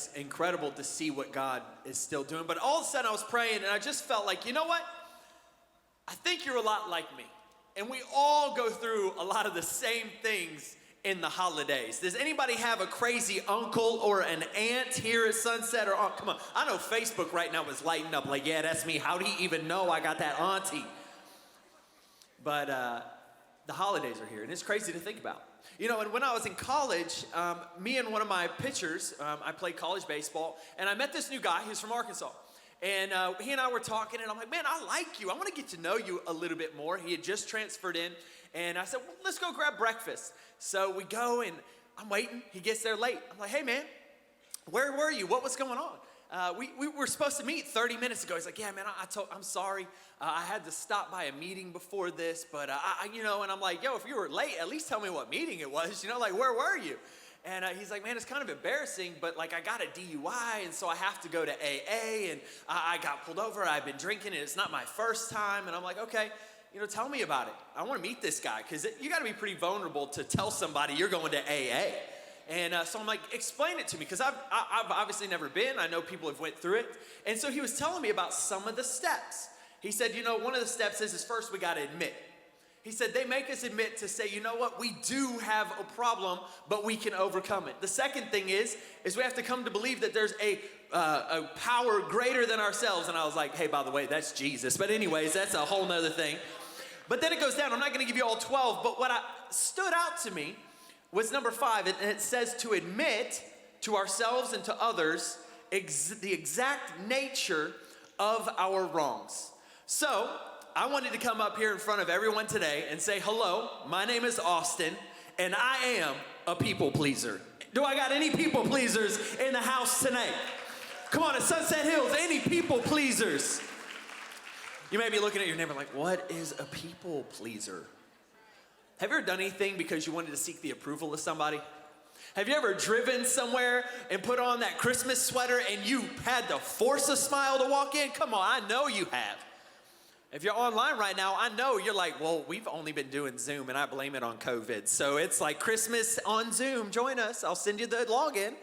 it's incredible to see what God is still doing. But all of a sudden I was praying and I just felt like, you know what? I think you're a lot like me. And we all go through a lot of the same things in the holidays. Does anybody have a crazy uncle or an aunt here at Sunset? Or come on, I know Facebook right now is lighting up like, yeah, that's me. How do you even know I got that auntie? But the holidays are here, and it's crazy to think about. You know, and when I was in college, me and one of my pitchers, I played college baseball, and I met this new guy. He was from Arkansas. And he and I were talking, and I'm like, man, I like you. I want to get to know you a little bit more. He had just transferred in, and I said, well, let's go grab breakfast. So we go, and I'm waiting. He gets there late. I'm like, hey, man, where were you? What was going on? We were supposed to meet 30 minutes ago. He's like, yeah, man, I'm sorry. I had to stop by a meeting before this, but and I'm like, yo, if you were late, at least tell me what meeting it was. Like, where were you? And he's like, man, it's kind of embarrassing, but like I got a DUI, and so I have to go to AA, and I got pulled over. I've been drinking, and it's not my first time. And I'm like, okay, tell me about it. I want to meet this guy, because you got to be pretty vulnerable to tell somebody you're going to AA. And so I'm like, explain it to me, because I've obviously never been. I know people have went through it. And so he was telling me about some of the steps. He said, one of the steps is first we got to admit. He said, they make us admit to say, you know what, we do have a problem, but we can overcome it. The second thing is we have to come to believe that there's a power greater than ourselves. And I was like, hey, by the way, that's Jesus. But anyways, that's a whole nother thing. But then it goes down. I'm not going to give you all 12, but what stood out to me was number 5, and it says to admit to ourselves and to others the exact nature of our wrongs. So I wanted to come up here in front of everyone today and say, hello, my name is Austin, and I am a people pleaser. Do I got any people pleasers in the house tonight? Come on, at Sunset Hills, any people pleasers? You may be looking at your neighbor like, what is a people pleaser? Have you ever done anything because you wanted to seek the approval of somebody? Have you ever driven somewhere and put on that Christmas sweater and you had to force a smile to walk in? Come on, I know you have. If you're online right now, I know you're like, well, we've only been doing Zoom, and I blame it on COVID. So it's like Christmas on Zoom. Join us. I'll send you the login.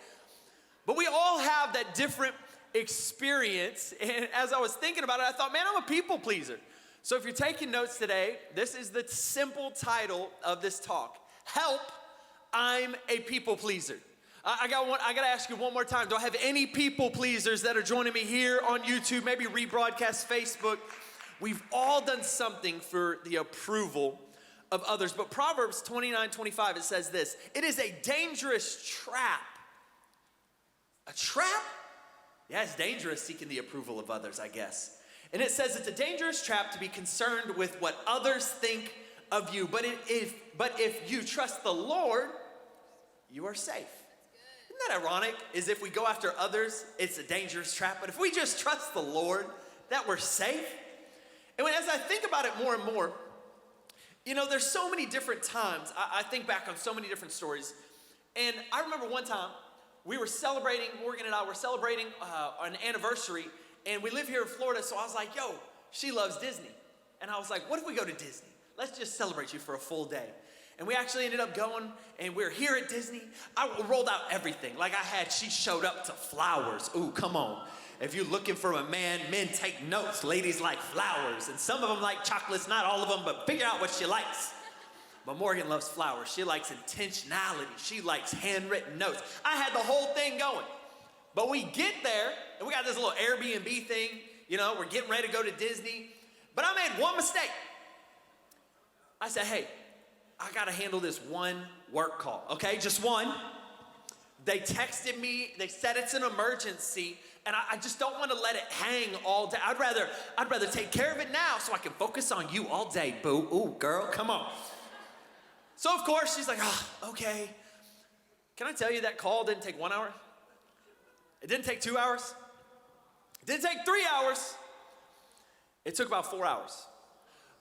But we all have that different experience. And as I was thinking about it, I thought, man, I'm a people pleaser. So if you're taking notes today, this is the simple title of this talk. Help, I'm a people pleaser. I got to ask you one more time. Do I have any people pleasers that are joining me here on YouTube, maybe rebroadcast Facebook? We've all done something for the approval of others. But Proverbs 29:25, it says this: it is a dangerous trap. A trap? Yeah, it's dangerous seeking the approval of others, I guess. And it says it's a dangerous trap to be concerned with what others think of you. But if you trust the Lord, you are safe. Isn't that ironic? Is if we go after others, it's a dangerous trap. But if we just trust the Lord, that we're safe. And as I think about it more and more, there's so many different times. I think back on so many different stories. And I remember one time Morgan and I were celebrating an anniversary. And we live here in Florida, so I was like, yo, she loves Disney. And I was like, what if we go to Disney? Let's just celebrate you for a full day. And we actually ended up going, and we're here at Disney. I rolled out everything. She showed up to flowers. Ooh, come on. If you're looking for a man, men take notes. Ladies like flowers. And some of them like chocolates, not all of them, but figure out what she likes. But Morgan loves flowers. She likes intentionality. She likes handwritten notes. I had the whole thing going. But we get there, and we got this little Airbnb thing. We're getting ready to go to Disney. But I made one mistake. I said, hey, I got to handle this one work call, okay? Just one. They texted me. They said it's an emergency, and I just don't want to let it hang all day. I'd rather take care of it now so I can focus on you all day, boo. Ooh, girl, come on. So, of course, she's like, okay. Can I tell you that call didn't take 1 hour? It didn't take 2 hours. It didn't take 3 hours. It took about 4 hours.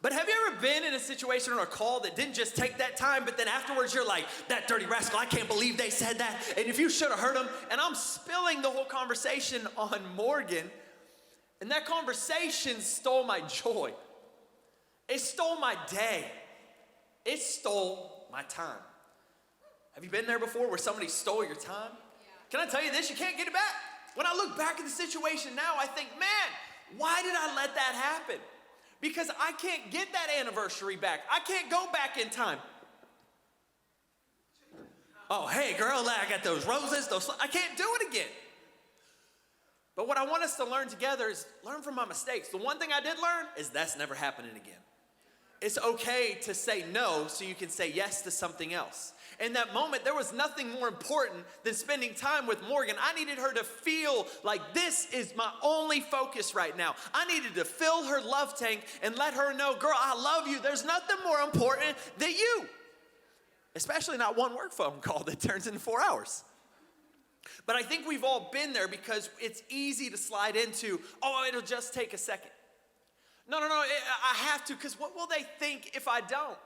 But have you ever been in a situation or a call that didn't just take that time, but then afterwards you're like, that dirty rascal, I can't believe they said that. And if you should have heard them, and I'm spilling the whole conversation on Morgan, and that conversation stole my joy. It stole my day. It stole my time. Have you been there before where somebody stole your time? Can I tell you this? You can't get it back. When I look back at the situation now, I think, man, why did I let that happen? Because I can't get that anniversary back. I can't go back in time. Oh, hey, girl, I got those roses. I can't do it again. But what I want us to learn together is learn from my mistakes. The one thing I did learn is that's never happening again. It's okay to say no so you can say yes to something else. In that moment, there was nothing more important than spending time with Morgan. I needed her to feel like this is my only focus right now. I needed to fill her love tank and let her know, girl, I love you. There's nothing more important than you. Especially not one work phone call that turns into 4 hours. But I think we've all been there because it's easy to slide into, oh, it'll just take a second. No, I have to, because what will they think if I don't?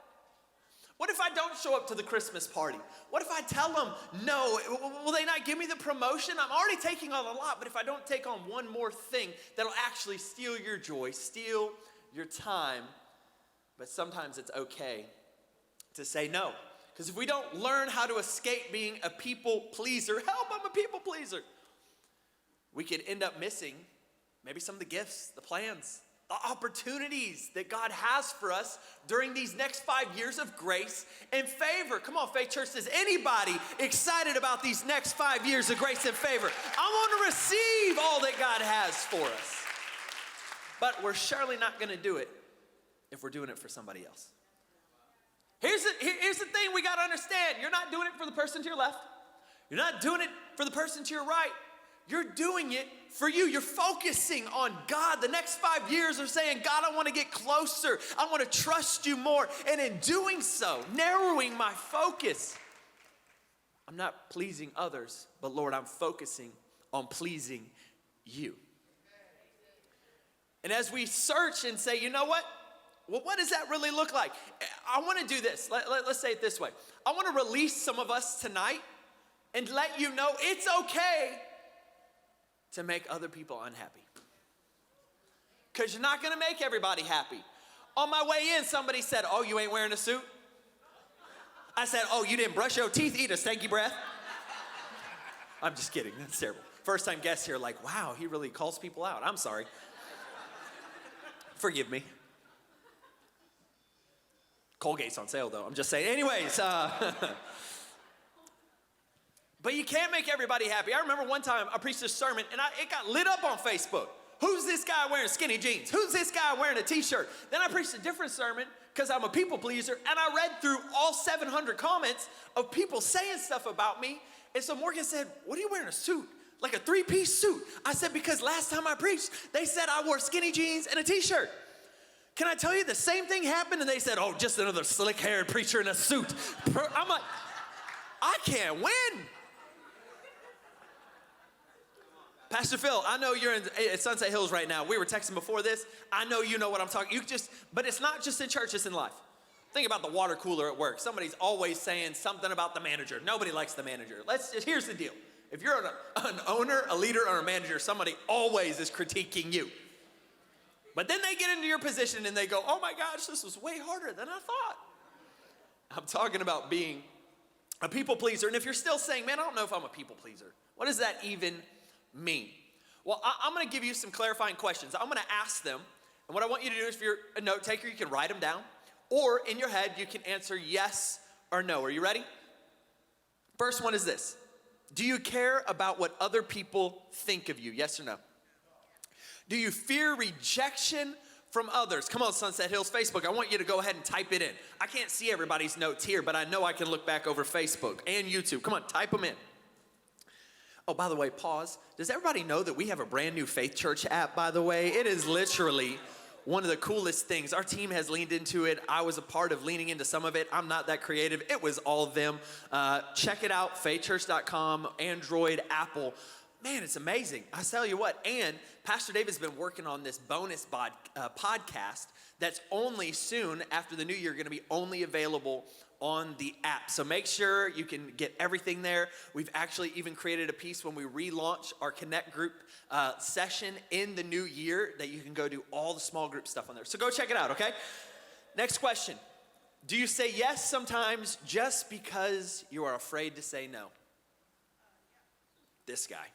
What if I don't show up to the Christmas party? What if I tell them no? Will they not give me the promotion? I'm already taking on a lot, but if I don't take on one more thing, that'll actually steal your joy, steal your time. But sometimes it's okay to say no. Because if we don't learn how to escape being a people pleaser, help, I'm a people pleaser, we could end up missing maybe some of the gifts, the plans, the opportunities that God has for us during these next 5 years of grace and favor. Come on, Faith Church, is anybody excited about these next 5 years of grace and favor? I want to receive all that God has for us. But we're surely not going to do it if we're doing it for somebody else. Here's the thing we got to understand. You're not doing it for the person to your left. You're not doing it for the person to your right. You're doing it for you. You're focusing on God. The next 5 years are saying, God, I want to get closer. I want to trust you more. And in doing so, narrowing my focus, I'm not pleasing others, but Lord, I'm focusing on pleasing you. And as we search and say, you know what? Well, what does that really look like? I want to do this. Let's say it this way. I want to release some of us tonight and let you know it's okay to make other people unhappy. Because you're not going to make everybody happy. On my way in, somebody said, oh, you ain't wearing a suit? I said, oh, you didn't brush your teeth, eat a stanky breath? I'm just kidding. That's terrible. First time guests here like, wow, he really calls people out. I'm sorry. Forgive me. Colgate's on sale, though. I'm just saying. Anyways, but you can't make everybody happy. I remember one time I preached a sermon, and it got lit up on Facebook. Who's this guy wearing skinny jeans? Who's this guy wearing a t-shirt? Then I preached a different sermon because I'm a people pleaser, and I read through all 700 comments of people saying stuff about me. And so Morgan said, what are you wearing a suit? Like a 3-piece suit. I said, because last time I preached, they said I wore skinny jeans and a t-shirt. Can I tell you the same thing happened? And they said, oh, just another slick-haired preacher in a suit. I'm like, I can't win. Pastor Phil, I know you're at Sunset Hills right now. We were texting before this. I know you know what I'm talking. But it's not just in church, it's in life. Think about the water cooler at work. Somebody's always saying something about the manager. Nobody likes the manager. Here's the deal. If you're an owner, a leader, or a manager, somebody always is critiquing you. But then they get into your position and they go, oh my gosh, this was way harder than I thought. I'm talking about being a people pleaser. And if you're still saying, man, I don't know if I'm a people pleaser, what does that even mean? Well, I'm going to give you some clarifying questions. I'm going to ask them. And what I want you to do is, if you're a note taker, you can write them down. Or in your head, you can answer yes or no. Are you ready? First one is this. Do you care about what other people think of you? Yes or no? Do you fear rejection from others? Come on, Sunset Hills Facebook. I want you to go ahead and type it in. I can't see everybody's notes here, but I know I can look back over Facebook and YouTube. Come on, type them in. Oh, by the way, pause. Does everybody know that we have a brand new Faith Church app, by the way? It is literally one of the coolest things. Our team has leaned into it. I was a part of leaning into some of it. I'm not that creative. It was all them. Check it out, faithchurch.com, Android, Apple. Man, it's amazing. I tell you what, and Pastor David's been working on this bonus podcast that's only soon after the new year going to be only available on the app. So make sure you can get everything there. We've actually even created a piece when we relaunch our Connect group session in the new year that you can go do all the small group stuff on there. So go check it out, okay? Next question. Do you say yes sometimes just because you are afraid to say no? This guy.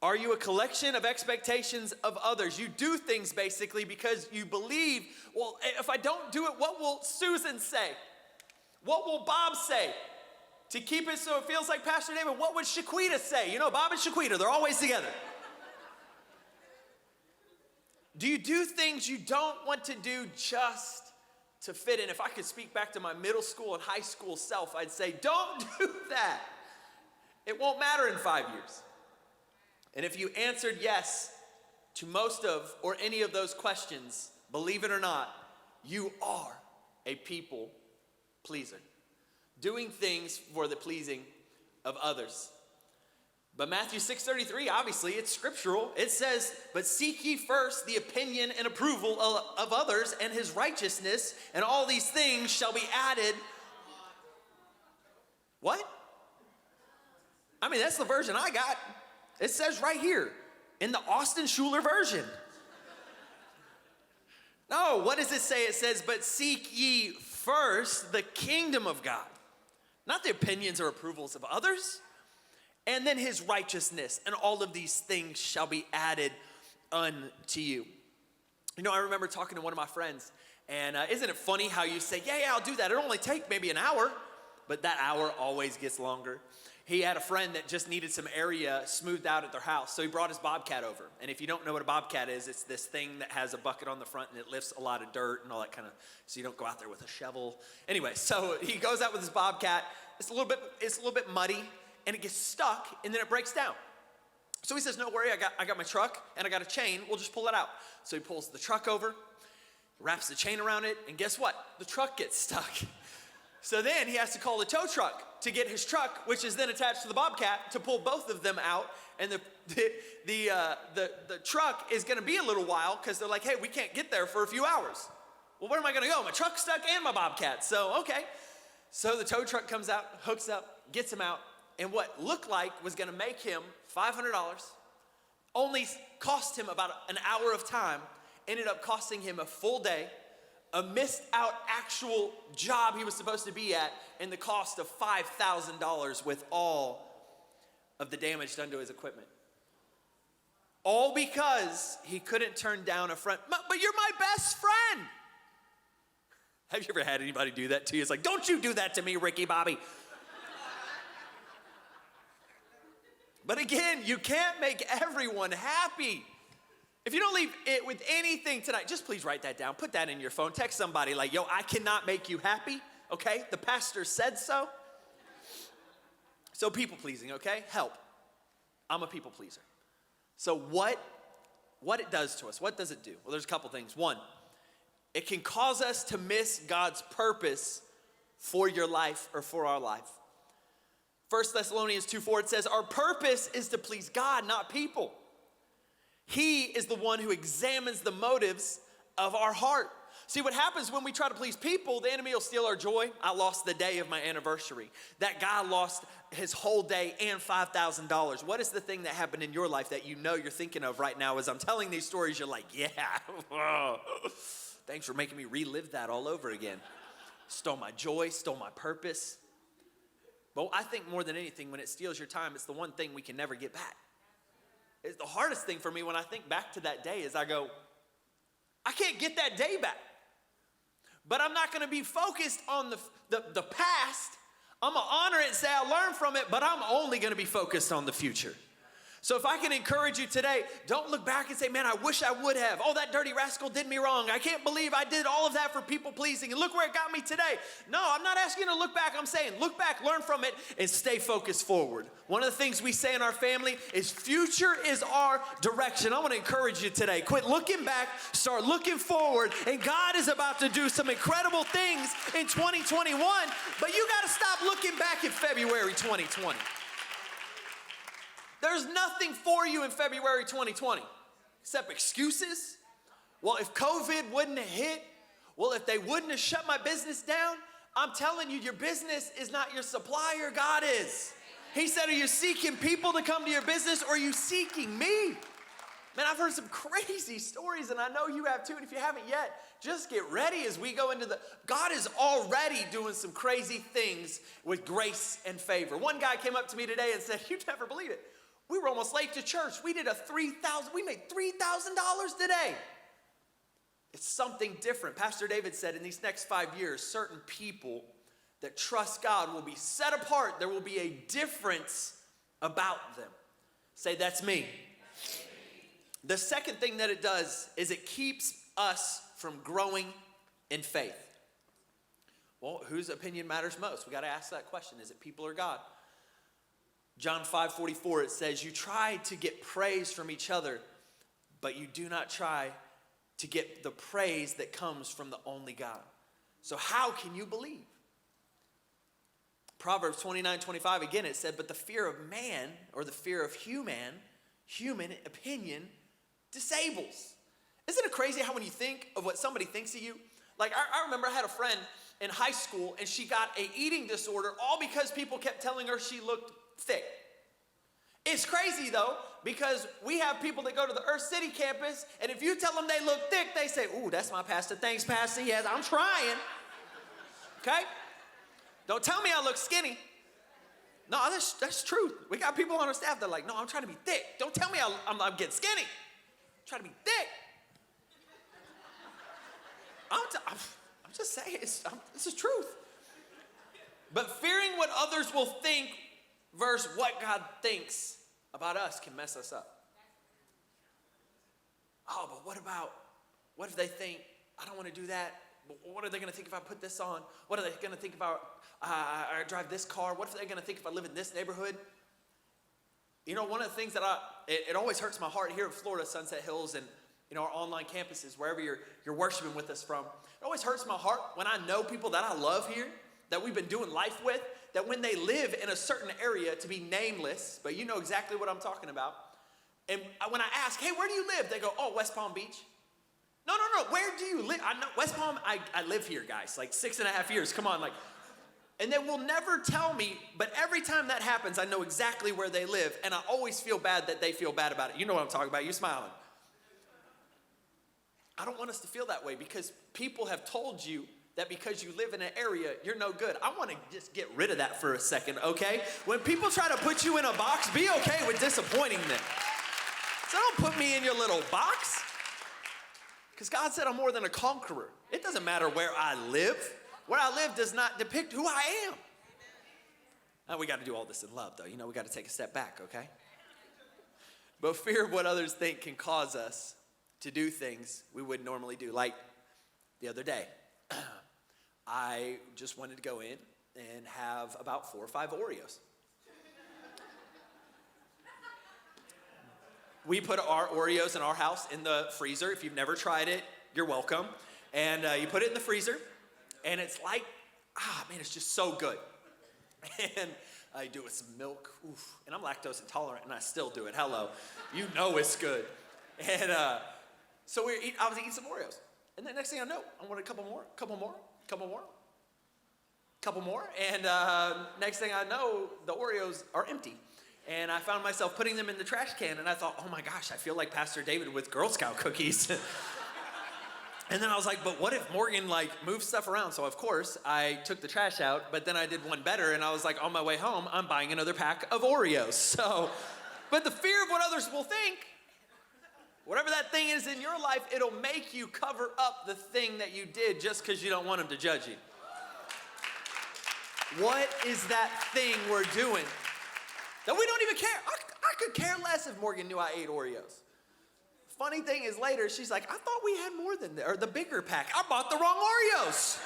Are you a collection of expectations of others? You do things basically because you believe, well, if I don't do it, what will Susan say? What will Bob say? To keep it so it feels like Pastor David, what would Shaquita say? You know, Bob and Shaquita, they're always together. Do you do things you don't want to do just to fit in? If I could speak back to my middle school and high school self, I'd say, don't do that. It won't matter in 5 years. And if you answered yes to most of or any of those questions, believe it or not, you are a people pleaser. Doing things for the pleasing of others. But Matthew 6:33, obviously, it's scriptural. It says, but seek ye first the opinion and approval of others and his righteousness, and all these things shall be added. What? I mean, that's the version I got. It says right here in the Austin Schuler version. No, what does it say? It says, but seek ye first the kingdom of God, not the opinions or approvals of others, and then his righteousness, and all of these things shall be added unto you. You know, I remember talking to one of my friends, and isn't it funny how you say, yeah, I'll do that. It'll only take maybe an hour, but that hour always gets longer. He had a friend that just needed some area smoothed out at their house, so he brought his Bobcat over. And if you don't know what a Bobcat is, it's this thing that has a bucket on the front and it lifts a lot of dirt and all that kind of, so you don't go out there with a shovel. Anyway, so he goes out with his Bobcat. It's a little bit muddy, and it gets stuck, and then it breaks down. So he says, no worry, I got my truck, and I got a chain. We'll just pull it out. So he pulls the truck over, wraps the chain around it, and guess what? The truck gets stuck. So then he has to call the tow truck to get his truck, which is then attached to the Bobcat, to pull both of them out. And the truck is going to be a little while because they're like, hey, we can't get there for a few hours. Well, where am I going to go? My truck's stuck and my Bobcat. So, okay. So the tow truck comes out, hooks up, gets him out. And what looked like was going to make him $500, only cost him about an hour of time, ended up costing him a full day, a missed out actual job he was supposed to be at, and the cost of $5,000 with all of the damage done to his equipment. All because he couldn't turn down a friend. But you're my best friend. Have you ever had anybody do that to you? It's like, don't you do that to me, Ricky Bobby. But again, you can't make everyone happy. If you don't leave it with anything tonight, just please write that down. Put that in your phone. Text somebody like, yo, I cannot make you happy, okay? The pastor said so. So people pleasing, okay? Help. I'm a people pleaser. So what it does to us, what does it do? Well, there's a couple things. One, it can cause us to miss God's purpose for your life or for our life. 1 Thessalonians 2:4, it says, our purpose is to please God, not people. He is the one who examines the motives of our heart. See, what happens when we try to please people, the enemy will steal our joy. I lost the day of my anniversary. That guy lost his whole day and $5,000. What is the thing that happened in your life that you know you're thinking of right now? As I'm telling these stories, you're like, yeah, thanks for making me relive that all over again. Stole my joy, stole my purpose. But I think more than anything, when it steals your time, it's the one thing we can never get back. It's the hardest thing for me when I think back to that day is I go, I can't get that day back. But I'm not going to be focused on the past. I'm going to honor it and say I learned from it, but I'm only going to be focused on the future. So if I can encourage you today, don't look back and say, man, I wish I would have. Oh, that dirty rascal did me wrong. I can't believe I did all of that for people pleasing. And look where it got me today. No, I'm not asking you to look back. I'm saying look back, learn from it, and stay focused forward. One of the things we say in our family is future is our direction. I want to encourage you today. Quit looking back, start looking forward. And God is about to do some incredible things in 2021. But you got to stop looking back in February 2020. There's nothing for you in February 2020 except excuses. Well, if COVID wouldn't have hit, well, if they wouldn't have shut my business down, I'm telling you, your business is not your supplier, God is. He said, are you seeking people to come to your business or are you seeking me? Man, I've heard some crazy stories, and I know you have too. And if you haven't yet, just get ready as we go into God is already doing some crazy things with grace and favor. One guy came up to me today and said, "You'd never believe it. We were almost late to church. We made $3,000 today." It's something different. Pastor David said in these next 5 years, certain people that trust God will be set apart. There will be a difference about them. Say, "That's me." The second thing that it does is it keeps us from growing in faith. Well, whose opinion matters most? We got to ask that question. Is it people or God? John 5:44, it says, "You try to get praise from each other, but you do not try to get the praise that comes from the only God." So how can you believe? Proverbs 29:25, again, it said, "But the fear of man," or the fear of human opinion disables. Isn't it crazy how when you think of what somebody thinks of you? Like, I remember I had a friend in high school, and she got an eating disorder all because people kept telling her she looked thick. It's crazy, though, because we have people that go to the Earth City campus, and if you tell them they look thick, they say, "Ooh, that's my pastor. Thanks, Pastor. Yes, I'm trying." Okay? Don't tell me I look skinny. No, that's truth. We got people on our staff that are like, "No, I'm trying to be thick. Don't tell me I'm getting skinny. I'm trying to be thick." I'm just saying, this is truth. But fearing what others will think versus what God thinks about us can mess us up. Oh, but what if they think, "I don't want to do that. What are they going to think if I put this on? What are they going to think about I drive this car? What are they going to think if I live in this neighborhood?" You know, one of the things that it always hurts my heart here in Florida, Sunset Hills, and our online campuses, wherever you're worshiping with us from, it always hurts my heart when I know people that I love here, that we've been doing life with, that when they live in a certain area, to be nameless, but you know exactly what I'm talking about, and when I ask, "Hey, where do you live?" They go, "Oh, West Palm Beach." No, where do you live? I know West Palm, I live here, guys, like 6.5 years, come on, and they will never tell me, but every time that happens, I know exactly where they live, and I always feel bad that they feel bad about it. You know what I'm talking about, you smiling. I don't want us to feel that way, because people have told you that because you live in an area, you're no good. I want to just get rid of that for a second, okay? When people try to put you in a box, be okay with disappointing them. So don't put me in your little box. Because God said I'm more than a conqueror. It doesn't matter where I live. Where I live does not depict who I am. Now, we got to do all this in love, though. You know, we got to take a step back, okay? But fear of what others think can cause us to do things we wouldn't normally do. Like the other day, I just wanted to go in and have about 4 or 5 Oreos. We put our Oreos in our house in the freezer. If you've never tried it, you're welcome. And you put it in the freezer, and it's like, it's just so good. And I do it with some milk. Oof. And I'm lactose intolerant, and I still do it. Hello. You know it's good. And so I was eating some Oreos. And the next thing I know, I want a couple more. And next thing I know, the Oreos are empty. And I found myself putting them in the trash can, and I thought, "Oh my gosh, I feel like Pastor David with Girl Scout cookies." And then I was like, but what if Morgan moves stuff around? So of course I took the trash out, but then I did one better, and I was like, on my way home, I'm buying another pack of Oreos. So, but the fear of what others will think, whatever that thing is in your life, it'll make you cover up the thing that you did just because you don't want them to judge you. What is that thing we're doing that we don't even care? I could care less if Morgan knew I ate Oreos. Funny thing is later, she's like, "I thought we had more than that, or the bigger pack. I bought the wrong Oreos."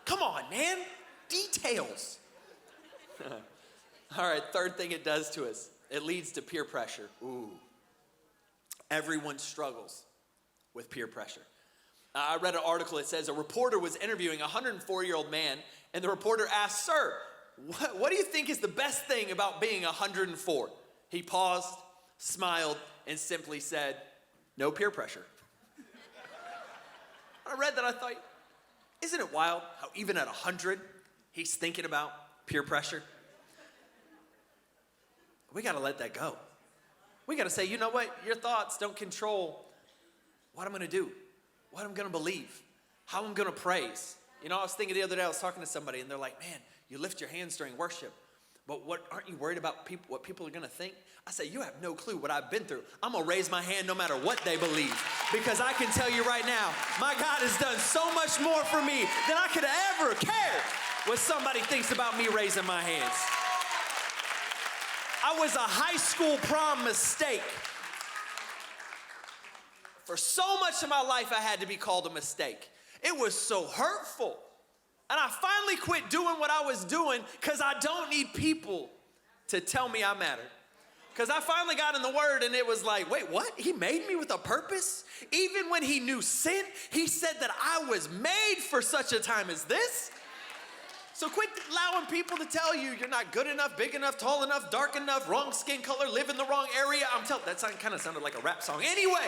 Come on, man. Details. All right, third thing it does to us. It leads to peer pressure. Ooh. Everyone struggles with peer pressure. I read an article. It says a reporter was interviewing a 104-year-old man, and the reporter asked, "Sir, what do you think is the best thing about being 104? He paused, smiled, and simply said, "No peer pressure." I read that, I thought, isn't it wild how even at 100, he's thinking about peer pressure? We got to let that go. We got to say, you know what? Your thoughts don't control what I'm going to do, what I'm going to believe, how I'm going to praise. You know, I was thinking the other day, I was talking to somebody, and they're like, man, you lift your hands during worship, but aren't you worried about what people are going to think? I say, you have no clue what I've been through. I'm going to raise my hand no matter what they believe, because I can tell you right now, my God has done so much more for me than I could ever care what somebody thinks about me raising my hands. I was a high school prom mistake. For so much of my life, I had to be called a mistake. It was so hurtful. And I finally quit doing what I was doing because I don't need people to tell me I matter. Because I finally got in the Word and it was like, wait, what? He made me with a purpose? Even when he knew sin, he said that I was made for such a time as this? So quit allowing people to tell you you're not good enough, big enough, tall enough, dark enough, wrong skin color, live in the wrong area. That kind of sounded like a rap song. Anyways.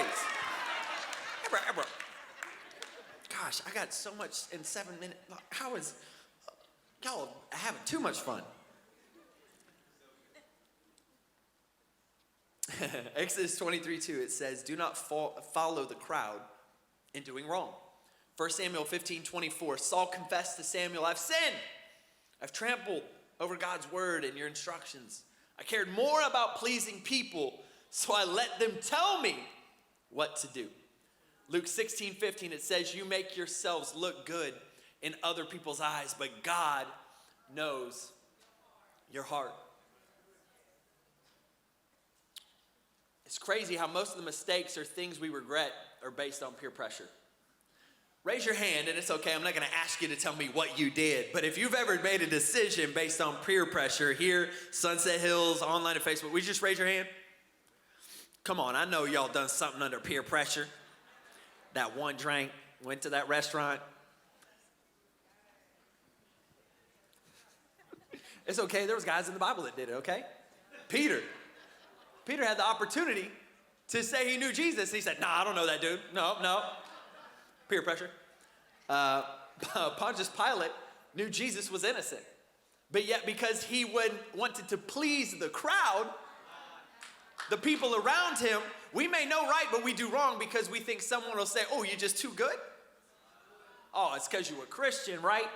Gosh, I got so much in 7 minutes. Y'all having too much fun. Exodus 23:2, it says, do not follow the crowd in doing wrong. 1 Samuel 15:24, Saul confessed to Samuel, I've sinned. I've trampled over God's word and your instructions. I cared more about pleasing people, so I let them tell me what to do. Luke 16:15, it says, you make yourselves look good in other people's eyes, but God knows your heart. It's crazy how most of the mistakes or things we regret are based on peer pressure. Raise your hand, and it's okay. I'm not going to ask you to tell me what you did. But if you've ever made a decision based on peer pressure here, Sunset Hills, online and Facebook, would you just raise your hand? Come on, I know y'all done something under peer pressure. That one drink, went to that restaurant. It's okay. There was guys in the Bible that did it, okay? Peter had the opportunity to say he knew Jesus. He said, I don't know that dude. No. Peer pressure. Pontius Pilate knew Jesus was innocent. But yet because he wanted to please the crowd, the people around him, we may know right, but we do wrong because we think someone will say, oh, you're just too good? Oh, it's because you were Christian, right?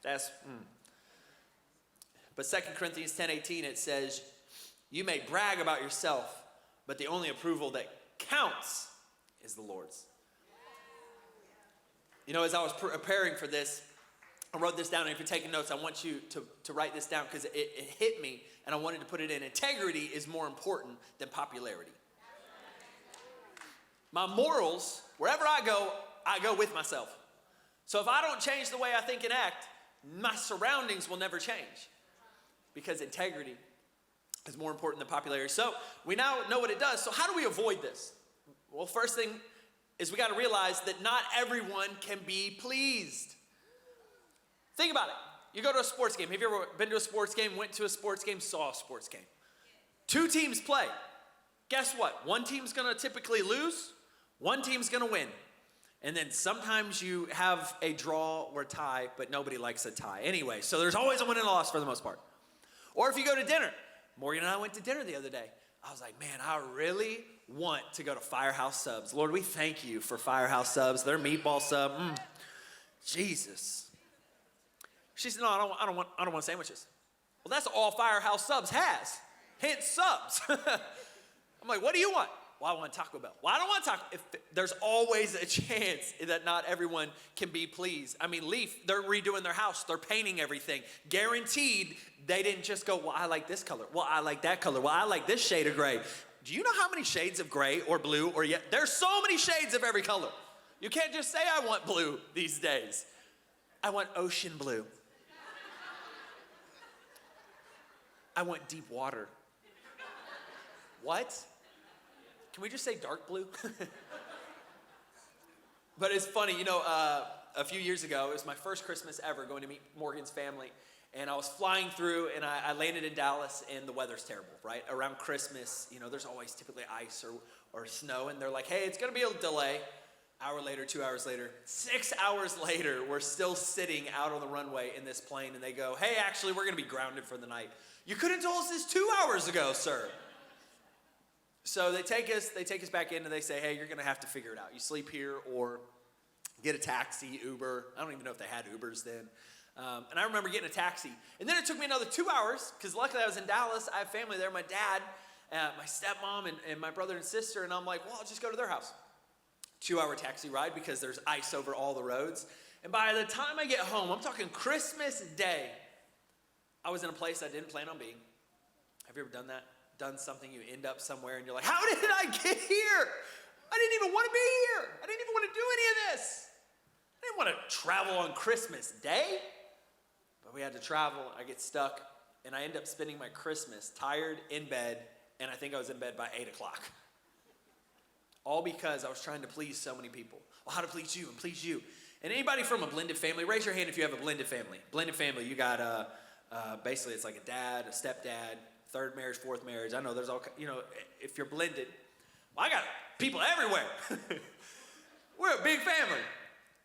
But 2 Corinthians 10:18, it says, you may brag about yourself, but the only approval that counts is the Lord's. You know, as I was preparing for this, I wrote this down, and if you're taking notes, I want you to write this down because it hit me, and I wanted to put it in. Integrity is more important than popularity. My morals, wherever I go with myself. So if I don't change the way I think and act, my surroundings will never change because integrity is more important than popularity. So we now know what it does. So how do we avoid this? Well, first thing is we got to realize that not everyone can be pleased. Think about it. You go to a sports game. Have you ever been to a sports game, went to a sports game, saw a sports game? Two teams play. Guess what? One team's going to typically lose. One team's going to win. And then sometimes you have a draw or tie, but nobody likes a tie. Anyway, so there's always a win and a loss for the most part. Or if you go to dinner. Morgan and I went to dinner the other day. I was like, man, I really want to go to Firehouse Subs. Lord, we thank you for Firehouse Subs. Their meatball sub, Jesus. She said, no, I don't want sandwiches. Well, that's all Firehouse Subs has. Hence subs. I'm like, what do you want? Well, I want Taco Bell. Well, I don't want Taco. There's always a chance that not everyone can be pleased. I mean, Leaf, they're redoing their house. They're painting everything. Guaranteed, they didn't just go, well, I like this color. Well, I like that color. Well, I like this shade of gray. Do you know how many shades of gray or blue or yet? There's so many shades of every color. You can't just say I want blue these days. I want ocean blue. I want deep water. What? Can we just say dark blue? But it's funny, you know, a few years ago, it was my first Christmas ever going to meet Morgan's family. And I was flying through, and I landed in Dallas, and the weather's terrible, right? Around Christmas, you know, there's always typically ice or snow, and they're like, hey, it's going to be a delay. Hour later, 2 hours later, 6 hours later, we're still sitting out on the runway in this plane, and they go, hey, actually, we're going to be grounded for the night. You could have told us this 2 hours ago, sir. So they take us back in and they say, hey, you're going to have to figure it out. You sleep here or get a taxi, Uber. I don't even know if they had Ubers then. And I remember getting a taxi. And then it took me another 2 hours because luckily I was in Dallas. I have family there, my dad, my stepmom, and my brother and sister. And I'm like, well, I'll just go to their house. 2-hour taxi ride because there's ice over all the roads. And by the time I get home, I'm talking Christmas Day, I was in a place I didn't plan on being. Have you ever done that? Done something, you end up somewhere and you're like, how did I get here? I didn't even want to be here. I didn't even want to do any of this. I didn't want to travel on Christmas Day. But we had to travel. I get stuck and I end up spending my Christmas tired in bed, and I think I was in bed by 8 o'clock. All because I was trying to please so many people. Well, how to please you and please you. And anybody from a blended family, raise your hand if you have a blended family. Blended family, you got basically it's like a dad, a stepdad, third marriage, fourth marriage. I know there's all, if you're blended. Well, I got people everywhere. We're a big family.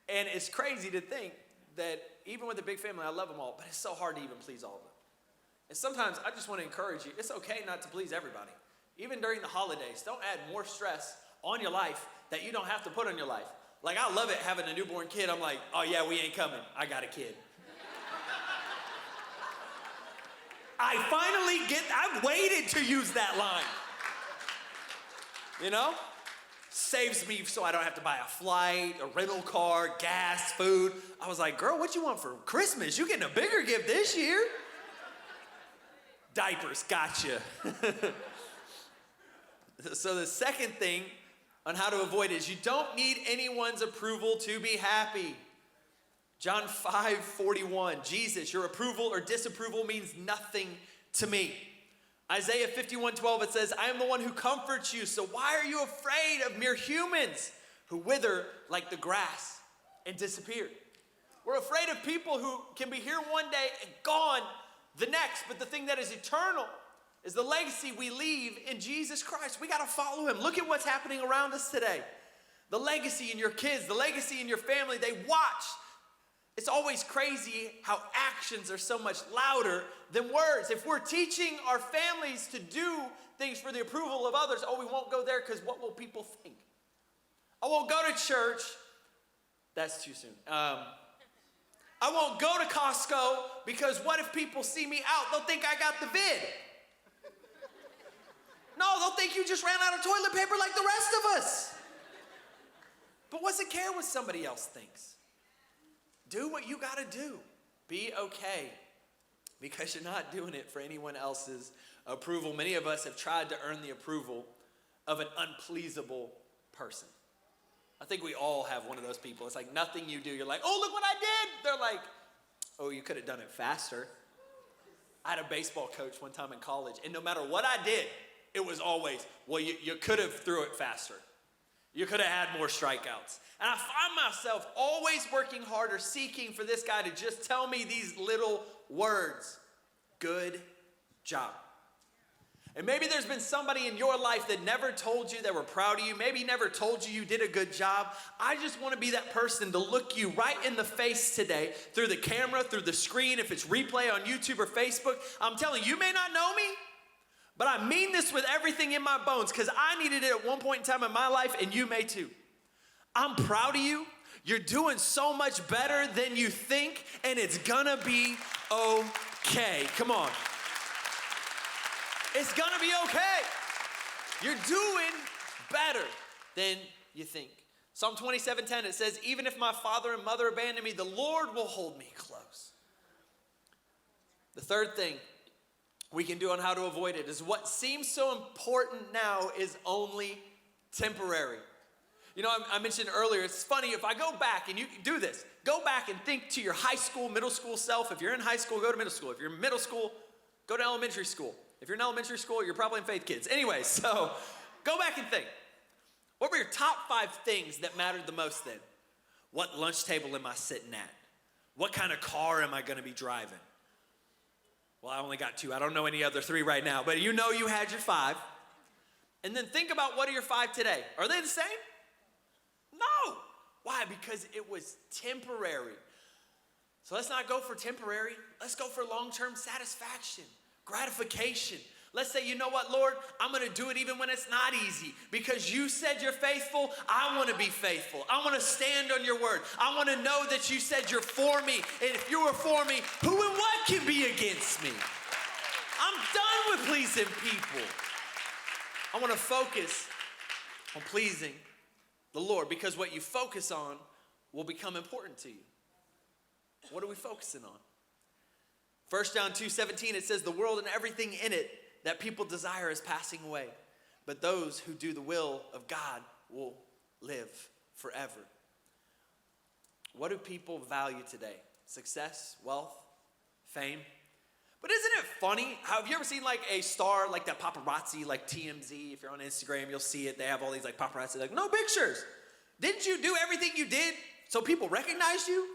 And it's crazy to think that even with a big family, I love them all, but it's so hard to even please all of them. And sometimes I just want to encourage you, it's okay not to please everybody. Even during the holidays, don't add more stress on your life that you don't have to put on your life. Like, I love it having a newborn kid. I'm like, oh yeah, we ain't coming. I got a kid. I've waited to use that line. Saves me so I don't have to buy a flight, a rental car, gas, food. I was like, girl, what you want for Christmas? You getting a bigger gift this year. Diapers, gotcha. So the second thing on how to avoid it is you don't need anyone's approval to be happy. John 5:41, Jesus, your approval or disapproval means nothing to me. Isaiah 51:12, it says, I am the one who comforts you, so why are you afraid of mere humans who wither like the grass and disappear? We're afraid of people who can be here one day and gone the next, but the thing that is eternal is the legacy we leave in Jesus Christ. We got to follow him. Look at what's happening around us today. The legacy in your kids, the legacy in your family, they watch. It's always crazy how actions are so much louder than words. If we're teaching our families to do things for the approval of others, we won't go there because what will people think? I won't go to church. That's too soon. I won't go to Costco because what if people see me out? They'll think I got the vid. No, they'll think you just ran out of toilet paper like the rest of us. But what's it care what somebody else thinks? Do what you got to do. Be okay because you're not doing it for anyone else's approval. Many of us have tried to earn the approval of an unpleasable person. I think we all have one of those people. It's like nothing you do, you're like, oh, look what I did. They're like, oh, you could have done it faster. I had a baseball coach one time in college, and no matter what I did, it was always, well, you could have threw it faster. You could have had more strikeouts. And I find myself always working harder, seeking for this guy to just tell me these little words. Good job. And maybe there's been somebody in your life that never told you they were proud of you, maybe never told you you did a good job. I just want to be that person to look you right in the face today, through the camera, through the screen, if it's replay on YouTube or Facebook. I'm telling you, you may not know me, but I mean this with everything in my bones because I needed it at one point in time in my life, and you may too. I'm proud of you. You're doing so much better than you think, and it's gonna be okay. Come on. It's gonna be okay. You're doing better than you think. Psalm 27:10, it says, even if my father and mother abandon me, the Lord will hold me close. The third thing we can do on how to avoid it is what seems so important now is only temporary. I mentioned earlier, it's funny, if I go back, and you can do this, go back and think to your high school, middle school self. If you're in high school, go to middle school. If you're in middle school, go to elementary school. If you're in elementary school, you're probably in Faith Kids. Anyway, so go back and think. What were your top 5 things that mattered the most then? What lunch table am I sitting at? What kind of car am I going to be driving? Well, I only got 2. I don't know any other 3 right now, but you had your 5. And then think about what are your 5 today. Are they the same? No. Why? Because it was temporary. So let's not go for temporary. Let's go for long-term satisfaction. gratification. Let's say, you know what, Lord, I'm going to do it even when it's not easy. Because you said you're faithful, I want to be faithful. I want to stand on your word. I want to know that you said you're for me. And if you were for me, who and what can be against me? I'm done with pleasing people. I want to focus on pleasing the Lord, because what you focus on will become important to you. What are we focusing on? 1 John 2:17, it says, the world and everything in it that people desire is passing away, but those who do the will of God will live forever. What do people value today? Success, wealth, fame? But isn't it funny? Have you ever seen like a star like that paparazzi, like TMZ? If you're on Instagram, you'll see it. They have all these like paparazzi, like, no pictures. Didn't you do everything you did so people recognized you?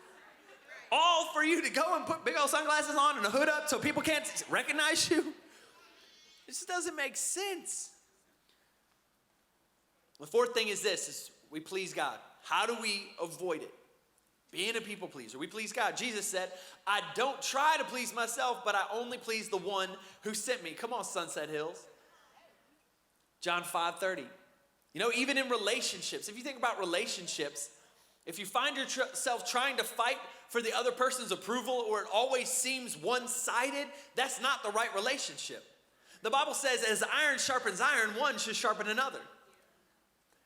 All for you to go and put big old sunglasses on and a hood up so people can't recognize you? It just doesn't make sense. The fourth thing is this, is we please God. How do we avoid it? Being a people pleaser. We please God. Jesus said, I don't try to please myself, but I only please the one who sent me. Come on, Sunset Hills. John 5:30. You know, even in relationships, if you think about relationships, if you find yourself trying to fight for the other person's approval, or it always seems one-sided, that's not the right relationship. The Bible says, as iron sharpens iron, one should sharpen another.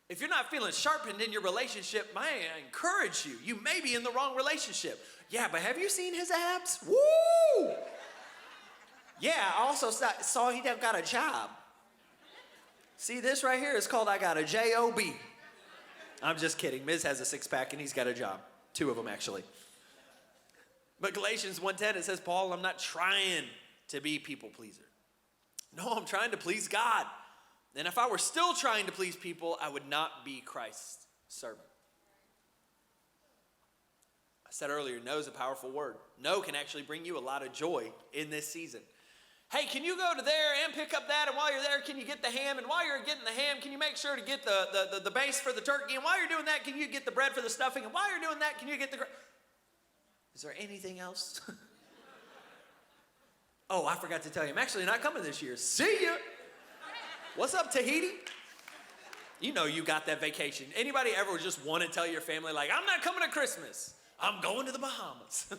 If you're not feeling sharpened in your relationship, I encourage you. You may be in the wrong relationship. Yeah, but have you seen his abs? Woo! Yeah, I also saw he got a job. See, this right here is called I got a J-O-B. I'm just kidding. Miz has a six-pack and he's got a job. 2 of them, actually. But Galatians 1:10, it says, Paul, I'm not trying to be people pleaser. No, I'm trying to please God. And if I were still trying to please people, I would not be Christ's servant. I said earlier, no is a powerful word. No can actually bring you a lot of joy in this season. Hey, can you go to there and pick up that? And while you're there, can you get the ham? And while you're getting the ham, can you make sure to get the base for the turkey? And while you're doing that, can you get the bread for the stuffing? And while you're doing that, can you get the... Is there anything else? Oh, I forgot to tell you, I'm actually not coming this year. See ya. What's up, Tahiti? You know you got that vacation. Anybody ever just want to tell your family, like, I'm not coming to Christmas. I'm going to the Bahamas.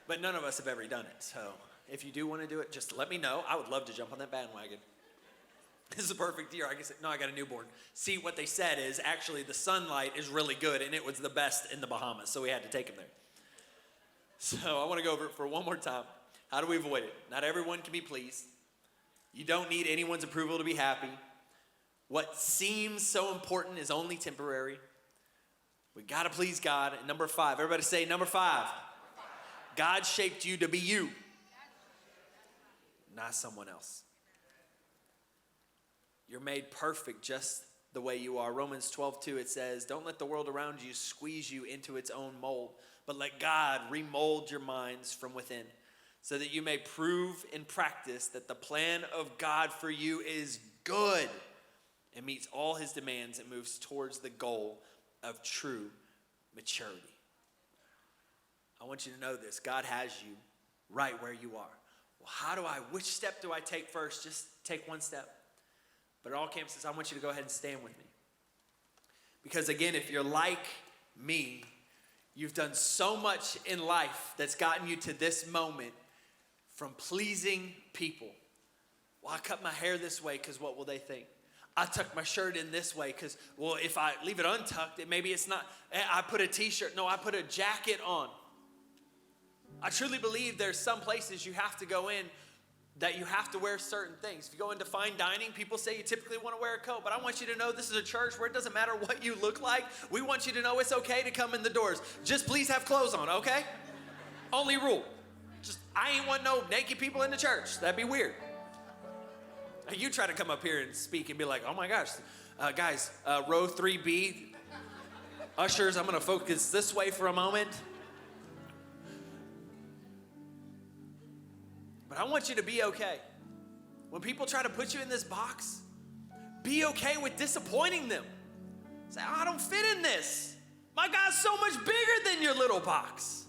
But none of us have ever done it. So if you do want to do it, just let me know. I would love to jump on that bandwagon. This is a perfect year. I got a newborn. See, what they said is actually the sunlight is really good, and it was the best in the Bahamas. So we had to take him there. So I want to go over it for one more time. How do we avoid it? Not everyone can be pleased. You don't need anyone's approval to be happy. What seems so important is only temporary. We got to please God. And number 5, everybody say number 5. God shaped you to be you, not someone else. You're made perfect just the way you are. Romans 12:2, it says, don't let the world around you squeeze you into its own mold, but let God remold your minds from within, so that you may prove in practice that the plan of God for you is good and meets all his demands and moves towards the goal of true maturity. I want you to know this. God has you right where you are. Well, which step do I take first? Just take one step. But at all campuses, I want you to go ahead and stand with me. Because again, if you're like me, you've done so much in life that's gotten you to this moment from pleasing people. Well, I cut my hair this way because what will they think? I tuck my shirt in this way because, well, if I leave it untucked, maybe it's not. I put a t-shirt. No, I put a jacket on. I truly believe there's some places you have to go in that you have to wear certain things. If you go into fine dining, people say you typically want to wear a coat, but I want you to know this is a church where it doesn't matter what you look like. We want you to know it's okay to come in the doors. Just please have clothes on, okay? Only rule. I ain't want no naked people in the church. That'd be weird. You try to come up here and speak and be like, oh my gosh, guys, row 3B, ushers, I'm going to focus this way for a moment. But I want you to be okay. When people try to put you in this box, be okay with disappointing them. Say, I don't fit in this. My God's so much bigger than your little box.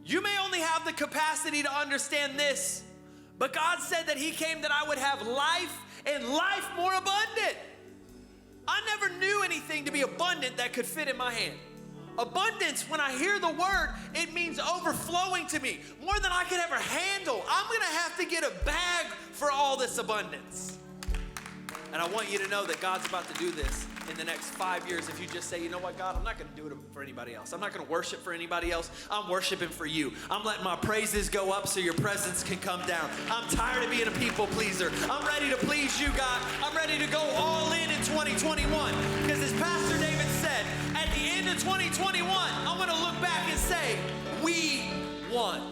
You may only have the capacity to understand this, But God said that he came that I would have life and life more abundant. I never knew anything to be abundant that could fit in my hand. Abundance, when I hear the word, it means overflowing to me, more than I could ever handle. I'm gonna have to get a bag for all this abundance. And I want you to know that God's about to do this in the next 5 years. If you just say, you know what, God, I'm not gonna do it for anybody else. I'm not gonna worship for anybody else. I'm worshiping for you. I'm letting my praises go up so your presence can come down. I'm tired of being a people pleaser. I'm ready to please you, God. I'm ready to go all in 2021. Because as Pastor David said, at the end of 2021, I'm gonna look back and say, we won.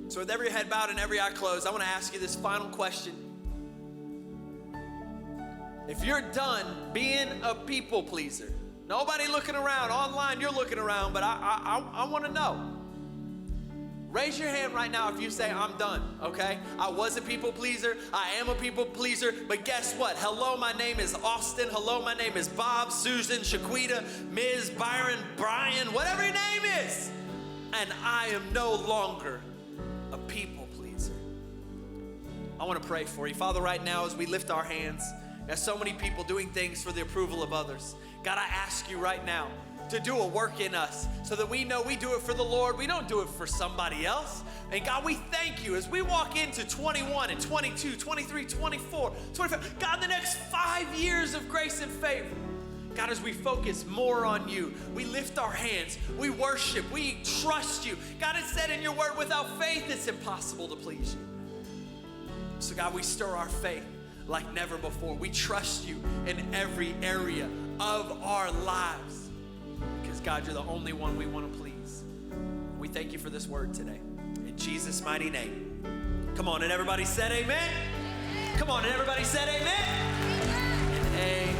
So with every head bowed and every eye closed, I wanna ask you this final question. If you're done being a people pleaser, nobody looking around, online you're looking around, but I want to know. Raise your hand right now if you say, I'm done, okay? I was a people pleaser, I am a people pleaser, but guess what? Hello, my name is Austin. Hello, my name is Bob, Susan, Shaquita, Ms., Byron, Brian, whatever your name is. And I am no longer a people pleaser. I want to pray for you. Father, right now as we lift our hands, there's so many people doing things for the approval of others. God, I ask you right now to do a work in us so that we know we do it for the Lord. We don't do it for somebody else. And God, we thank you as we walk into 21 and 22, 23, 24, 25. God, the next 5 years of grace and favor. God, as we focus more on you, we lift our hands, we worship, we trust you. God, it said in your word, without faith, it's impossible to please you. So God, we stir our faith like never before. We trust you in every area of our lives because God, you're the only one we want to please. We thank you for this word today. In Jesus' mighty name. Come on, and everybody said amen. Come on, and everybody said amen. And amen.